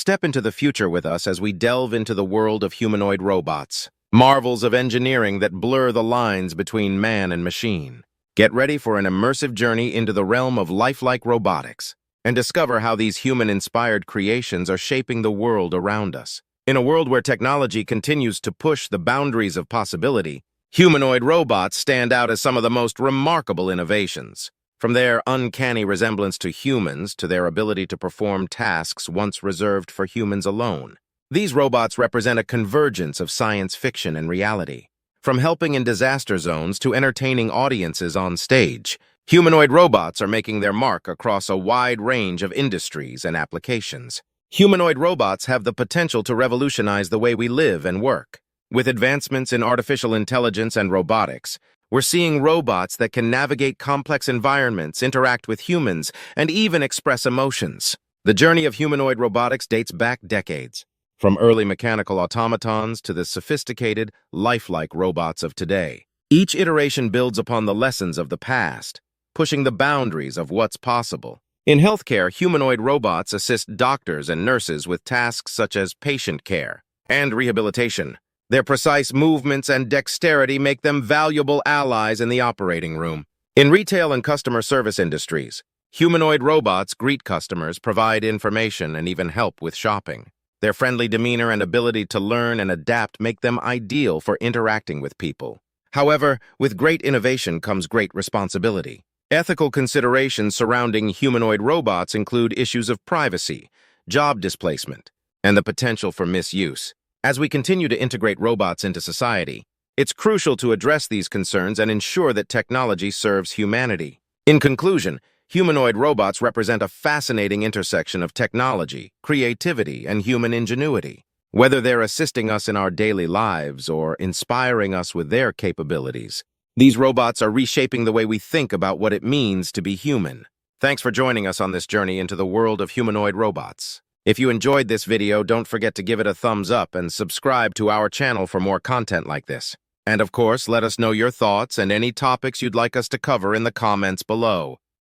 Step into the future with us as we delve into the world of humanoid robots, marvels of engineering that blur the lines between man and machine. Get ready for an immersive journey into the realm of lifelike robotics and discover how these human-inspired creations are shaping the world around us. In a world where technology continues to push the boundaries of possibility, humanoid robots stand out as some of the most remarkable innovations. From their uncanny resemblance to humans to their ability to perform tasks once reserved for humans alone. These robots represent a convergence of science fiction and reality. From helping in disaster zones to entertaining audiences on stage, humanoid robots are making their mark across a wide range of industries and applications. Humanoid robots have the potential to revolutionize the way we live and work. With advancements in artificial intelligence and robotics, we're seeing robots that can navigate complex environments, interact with humans, and even express emotions. The journey of humanoid robotics dates back decades, from early mechanical automatons to the sophisticated, lifelike robots of today. Each iteration builds upon the lessons of the past, pushing the boundaries of what's possible. In healthcare, humanoid robots assist doctors and nurses with tasks such as patient care and rehabilitation. Their precise movements and dexterity make them valuable allies in the operating room. In retail and customer service industries, humanoid robots greet customers, provide information, and even help with shopping. Their friendly demeanor and ability to learn and adapt make them ideal for interacting with people. However, with great innovation comes great responsibility. Ethical considerations surrounding humanoid robots include issues of privacy, job displacement, and the potential for misuse. As we continue to integrate robots into society, it's crucial to address these concerns and ensure that technology serves humanity. In conclusion, humanoid robots represent a fascinating intersection of technology, creativity, and human ingenuity. Whether they're assisting us in our daily lives or inspiring us with their capabilities, these robots are reshaping the way we think about what it means to be human. Thanks for joining us on this journey into the world of humanoid robots. If you enjoyed this video, don't forget to give it a thumbs up and subscribe to our channel for more content like this. And of course, let us know your thoughts and any topics you'd like us to cover in the comments below.